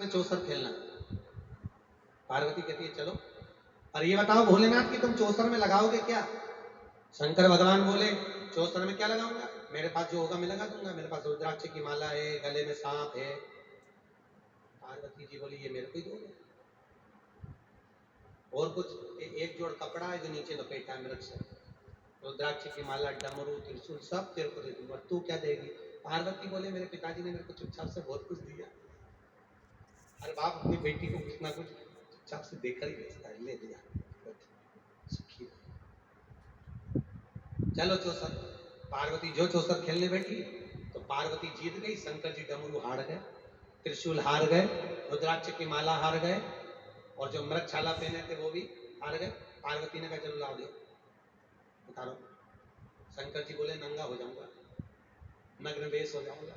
में चौसर खेलना। पार्वती कहती है चलो, और ये बताओ भोलेनाथ कि तुम चौसर में लगाओगे क्या? शंकर भगवान बोले चौसर में क्या लगाऊंगा, मेरे पास जो होगा मैं लगा दूंगा, मेरे पास रुद्राक्ष की माला है, गले में सांप है। पार्वती जी बोली ये मेरे को ही दोगे, और कुछ एक जोड़ कपड़ा है जो नीचे लपेटा है मृग से, रुद्राक्ष की माला, डमरू, त्रिशूल सब तेरे को दे दूंगा, तू क्या देगी? पार्वती बोले मेरे पिताजी ने मेरे को चुपचाप से बहुत कुछ दिया। अरे बाप अपनी बेटी को कुछ ना कुछ चुपचाप से देकर ही भेजता है, ले दिया, सुखी। चलो चौसर, पार्वती जो चौसर खेलने बैठी तो पार्वती जीत गई, शंकर जी डमरू हार गए, त्रिशूल हार गए, रुद्राक्ष की माला हार गए, और जो मृगछाला पहने थे वो भी हार गए। पार्वती ने कहा चलो लाओ दियो, उतारो। शंकर जी बोले नंगा हो जाऊंगा, नग्न वेश हो जाऊंगा।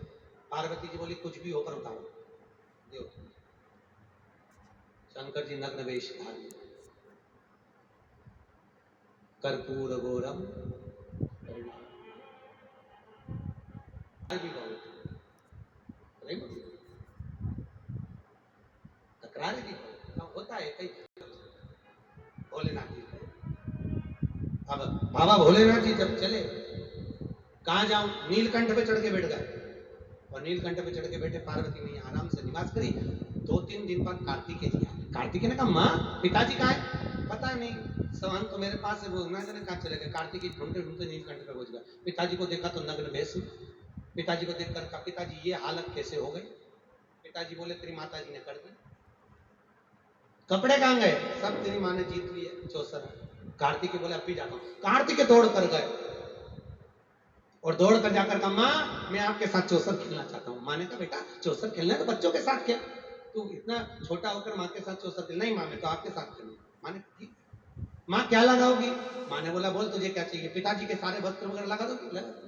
पार्वती जी बोली कुछ भी होकर उतारो, दियो। शंकर जी नग्न वेश धारण, कर्पूर गौरम, तकरार भी होता है कई भोलेनाथ जी। अब बाबा भोलेनाथ जी जब चले, कहा जाऊं, नीलकंठ पे चढ़ के बैठ गए, और नीलकंठ पे चढ़ के बैठे, पार्वती ने आराम से निवास करी। 2-3 दिन बाद कार्तिकेय जी आए। कार्तिकेय ने कहा माँ पिताजी कहाँ है? पता नहीं, सवन तो मेरे पास है, वो ना जाने कहाँ चले गए। कार्तिकेय ढूंढते ढूंढते नीलकंठ पे पहुंच गए, पिताजी को देखा तो नग्न वेश। पिताजी को देखकर कहा पिताजी ये हालत कैसे हो गई? पिताजी बोले तेरी माता जी ने कर दी। कपड़े कहाँ गए? सब तेरी माँ ने जीत लिए चौसर। कार्तिकेय बोले अब भी जाता हूँ। कार्तिकेय दौड़ कर गए, और दौड़ कर जाकर कहा माँ मैं आपके साथ चौसर खेलना चाहता हूँ। माँ ने कहा बेटा चौसर खेलना है तो बच्चों के साथ खेल, तू इतना छोटा होकर माँ के साथ चौसर खेल। नहीं माँ मैं तो आपके साथ खेलूंगा। माँ ने ठीक, माँ क्या लगाओगी? माँ ने बोला बोल तुझे क्या चाहिए? पिताजी के सारे वस्त्र वगैरह लगा दोगी? लगा दो।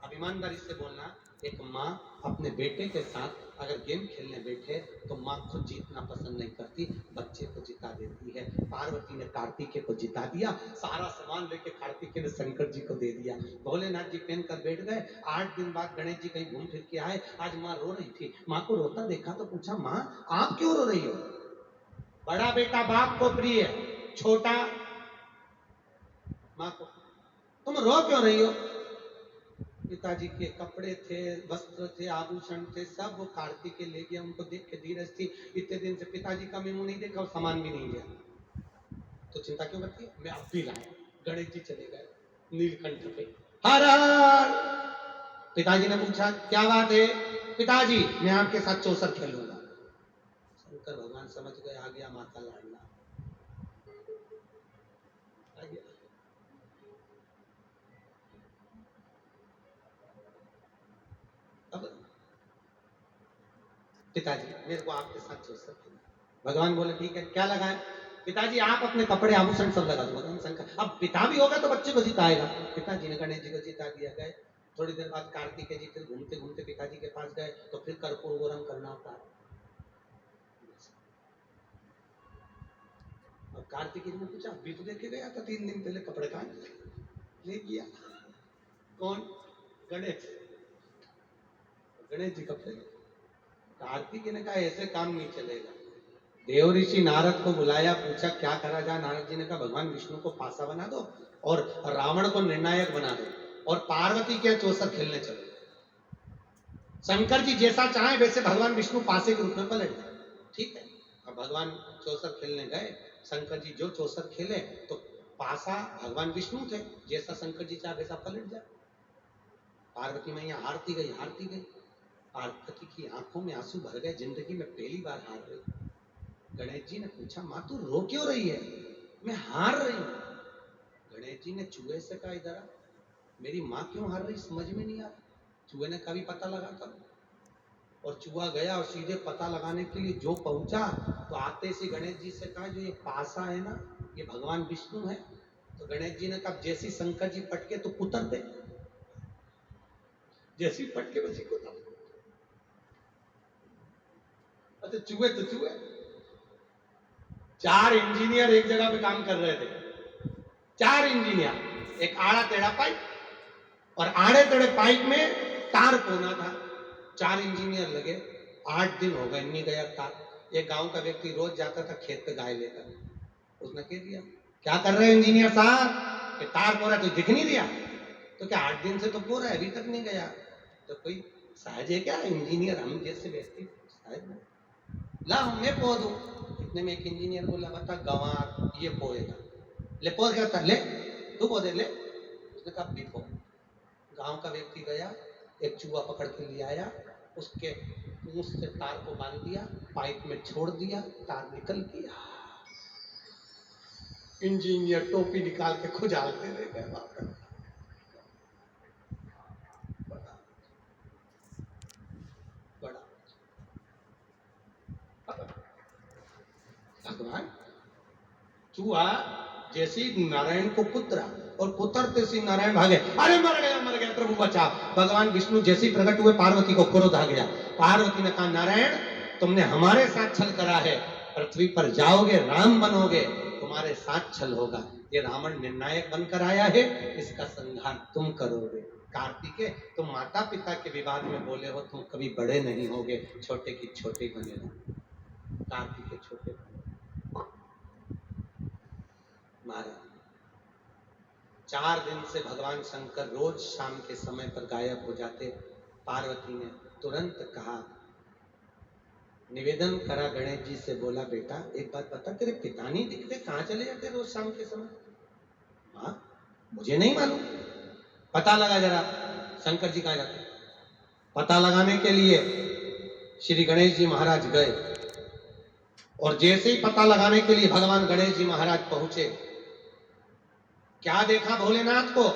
अब ईमानदारी से बोलना, एक माँ अपने बेटे के साथ अगर गेम खेलने बैठे तो माँ खुद जीतना पसंद नहीं करती, बच्चे को जिता देती है। पार्वती ने कार्तिकेय को जिता दिया, सारा सामान लेके कार्तिकेय ने शंकर जी को दे दिया। भोलेनाथ जी पहन कर बैठ गए। 8 दिन बाद गणेश जी कहीं घूम फिर के आए। आज माँ रो रही थी, माँ को रोता देखा तो पूछा माँ आप क्यों रो रही हो? बड़ा बेटा बाप को प्रिय, छोटा माँ को, तुम रो क्यों रही हो? पिताजी के कपड़े थे, वस्त्र थे, आभूषण थे, सब वो कार्तिकेय ले गया। उनको देख के धीरज थी, इतने दिन से पिताजी का मैं मुंह नहीं देखा और सामान भी नहीं लिया, तो चिंता क्यों करती है? मैं अब भी लाया। गणेश जी चले गए नीलकंठ पे, हर हर। पिताजी ने पूछा क्या बात है? पिताजी मैं आपके साथ चौसर खेलूंगा। शंकर भगवान समझ गए आ गया माता लाडला, आ गया। अब पिताजी मेरे को आपके साथ चौसर खेलना। भगवान बोले ठीक है क्या लगाए? पिताजी आप अपने कपड़े आभूषण सब लगा दो। भगवान शंकर अब पिता भी होगा तो बच्चे को जिताएगा। पिताजी ने गणेश जी को जिता दिया। गए थोड़ी देर बाद कार्तिकेय जी फिर घूमते घूमते पिताजी के पास गए तो फिर कर्पूर गौरम करना होता है। अब कार्तिकेय जी ने पूछा अभी तो देखे गया था 3 दिन पहले, कपड़े कहाँ ले गया? कौन? गणेश। गणेश जी कपड़े। कार्तिकेय ने कहा ऐसे काम नहीं चलेगा। देव ऋषि नारद को बुलाया, पूछा क्या करा जाए? नारद जी ने कहा भगवान विष्णु को पासा बना दो और रावण को निर्णायक बना दो और पार्वती के चौसर खेलने चलो। शंकर जी जैसा चाहे वैसे भगवान विष्णु पासे के रूप में पलट गए। ठीक है, अब भगवान चौसर खेलने गए। शंकर जी जो चौसर खेले तो पासा भगवान विष्णु थे, जैसा शंकर जी चाहे वैसा पलट जाए। पार्वती मैया हारती गई हारती गई। पार्वती की आंखों में आंसू भर गए, जिंदगी में पहली बार हार रही। गणेश जी ने पूछा माँ तू रो क्यों रही है? मैं हार रही हूं। गणेश जी ने चूहे से कहा इधर आ, मेरी माँ क्यों हार रही समझ में नहीं आ रहा। चूहे ने कभी पता लगा था, और चूहा गया और सीधे पता लगाने के लिए जो पहुंचा तो आते से गणेश जी से कहा जो ये पासा है ना ये भगवान विष्णु है। तो गणेश जी ने कहा जैसी शंकर जी पटके तो कुतर दे, जैसी पटके वैसी कुतर। अच्छा चूहे तो चूहे। 4 इंजीनियर एक जगह पे काम कर रहे थे। 4 इंजीनियर, एक आड़ा टेढ़ा पाइप और आड़े टेढ़े पाइप में तार कोना था। 4 इंजीनियर लगे 8 दिन हो गए नहीं गया तार। एक गांव का व्यक्ति रोज जाता था खेत पे गाय लेकर, उसने कह दिया क्या कर रहे हैं इंजीनियर साहब, कि तार पूरा तो दिख नहीं दिया। तो क्या 8 दिन से तो पूरा है, अभी तक नहीं गया। तो कोई सहज है क्या इंजीनियर हम जैसे व्यक्ति, सहज नहीं। ला मैं पो दूं। इतने में एक इंजीनियर बोला बता गंवार ये पोएगा। ले पो क्या होता, ले तू पो दे ले। उसने कहा भी पो। गांव का व्यक्ति गया, एक चूहा पकड़ के ले आया, उसके मुंह से तार को बांध दिया, पाइप में छोड़ दिया, तार निकल गया। इंजीनियर टोपी निकाल के खुजालते रह गए। बड़ा बड़ा भगवान चूहा जैसे नारायण को कुतरा और कुतरते से नारायण भागे, अरे मर गया प्रभु बचा। भगवान विष्णु जैसे ही प्रकट हुए पार्वती को क्रोध आ गया। पार्वती ने कहा नारायण तुमने हमारे साथ छल करा है, पृथ्वी पर जाओगे राम बनोगे, तुम्हारे साथ छल होगा। ये रावण निर्णायक बनकर आया है, इसका संहार तुम करोगे। कार्तिकेय तुम माता पिता के विवाद में बोले हो, तुम कभी बड़े नहीं होगे, छोटे की छोटे बने रहो। कार्तिकेय छोटे महाराज 4 दिन से भगवान शंकर रोज शाम के समय पर गायब हो जाते। पार्वती ने तुरंत कहा, निवेदन करा गणेश जी से, बोला बेटा एक बात बता, तेरे पिता नहीं दिखते, कहां चले जाते रोज शाम के समय? हाँ मुझे नहीं मालूम, पता लगा जरा। शंकर जी कहां जाते? पता लगाने के लिए श्री गणेश जी महाराज गए, और जैसे ही पता लगाने के लिए भगवान गणेश जी महाराज पहुंचे, क्या देखा भोलेनाथ को?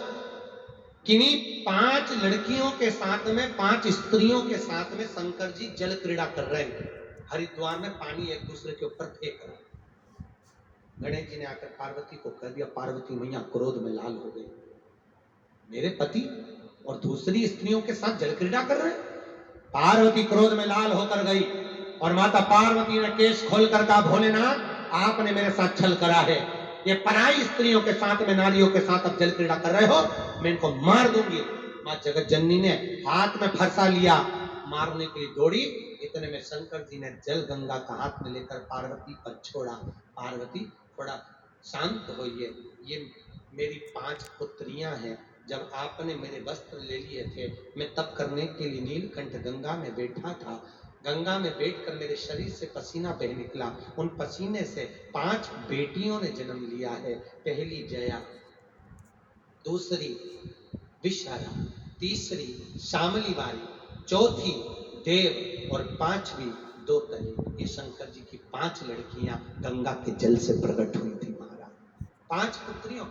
किन्हीं 5 लड़कियों के साथ में, 5 स्त्रियों के साथ में शंकर जी जल क्रीड़ा कर रहे हैं। हरिद्वार में पानी एक दूसरे के ऊपर फेंक रहे। गणेश जी ने आकर पार्वती को कह दिया, पार्वती मैया क्रोध में लाल हो गई, मेरे पति और दूसरी स्त्रियों के साथ जल क्रीड़ा कर रहे हैं। पार्वती क्रोध में लाल होकर गई, और माता पार्वती ने केश खोलकर कहा, भोलेनाथ आपने मेरे साथ छल करा है, ये पराई स्त्रियों के साथ में, नारियों के साथ अब जल क्रीड़ा कर रहे हो, मैं इनको मार दूंगी। मां जगत जननी ने हाथ में फरसा लिया, मारने के लिए दौड़ी। इतने में शंकर जी ने जल गंगा का हाथ में लेकर पार्वती पर छोड़ा। पार्वती थोड़ा शांत होइए, ये मेरी 5 पुत्रियां हैं। जब आपने मेरे वस्त्र ले लिए थे, मैं तप करने के लिए नीलकंठ गंगा में बैठा था। गंगा में बैठकर मेरे शरीर से पसीना बह निकला, उन पसीने से 5 बेटियों ने जन्म लिया है। पहली जया, दूसरी विशाला, तीसरी शामली बारी, चौथी देव और 5वीं दो तनी। ये शंकर जी की 5 लड़कियां गंगा के जल से प्रकट हुई थी महाराज। 5 पुत्रियों,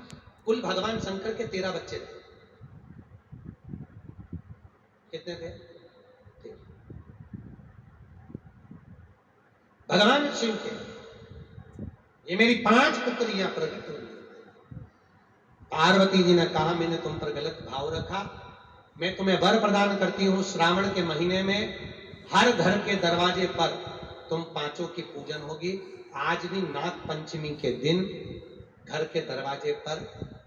कुल भगवान शंकर के 13 बच्चे थे। कितने थे? भगवान शिव के ये मेरी 5 पुत्रियां प्रकट हुई। पार्वती जी ने कहा, मैंने तुम पर गलत भाव रखा, मैं तुम्हें वर प्रदान करती हूं, श्रावण के महीने में हर घर के दरवाजे पर तुम 5 की पूजन होगी। आज भी नाग पंचमी के दिन घर के दरवाजे पर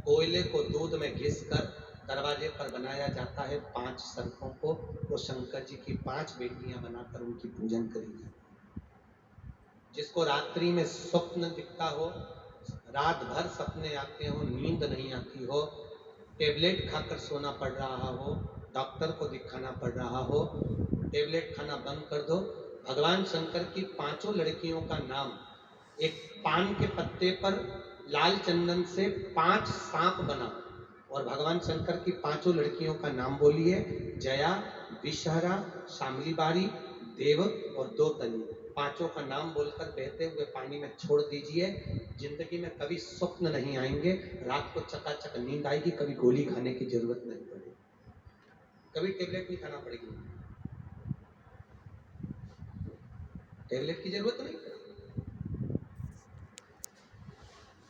कोयले को दूध में घिस कर दरवाजे पर बनाया जाता है 5 सर्पों को। वो शंकर जी की 5 बेटियां बनाकर उनकी पूजन करी जाती है। जिसको रात्रि में स्वप्न दिखता हो, रात भर सपने आते हो, नींद नहीं आती हो, टेबलेट खाकर सोना पड़ रहा हो, डॉक्टर को दिखाना पड़ रहा हो, टेबलेट खाना बंद कर दो। भगवान शंकर की 5 लड़कियों का नाम एक पान के पत्ते पर लाल चंदन से 5 सांप बना, और भगवान शंकर की 5 लड़कियों का नाम बोलिए, जया, विषहरा, शामली बारी, देव और दो तनी। 5 का नाम बोलकर बहते हुए पानी में छोड़ दीजिए। जिंदगी में कभी स्वप्न नहीं आएंगे, रात को चकाचक नींद आएगी, कभी गोली खाने की जरूरत नहीं पड़ेगी, कभी टेबलेट नहीं खाना पड़ेगी, टेबलेट की जरूरत नहीं पड़ेगी।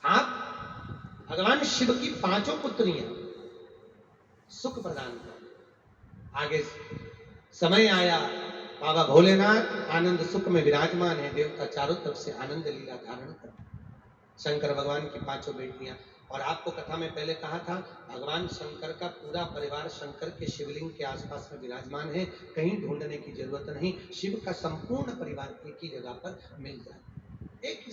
आप भगवान शिव की 5 पुत्रियां सुख प्रदान कर। आगे समय आया, बाबा भोलेनाथ आनंद सुख में विराजमान है, देवता चारों तरफ से आनंद लीला धारण कर। शंकर भगवान की 5 बेटियां और आपको कथा में पहले कहा था, भगवान शंकर का पूरा परिवार शंकर के शिवलिंग के आसपास में विराजमान है, कहीं ढूंढने की जरूरत नहीं, शिव का संपूर्ण परिवार एक ही जगह पर मिल जाए। एक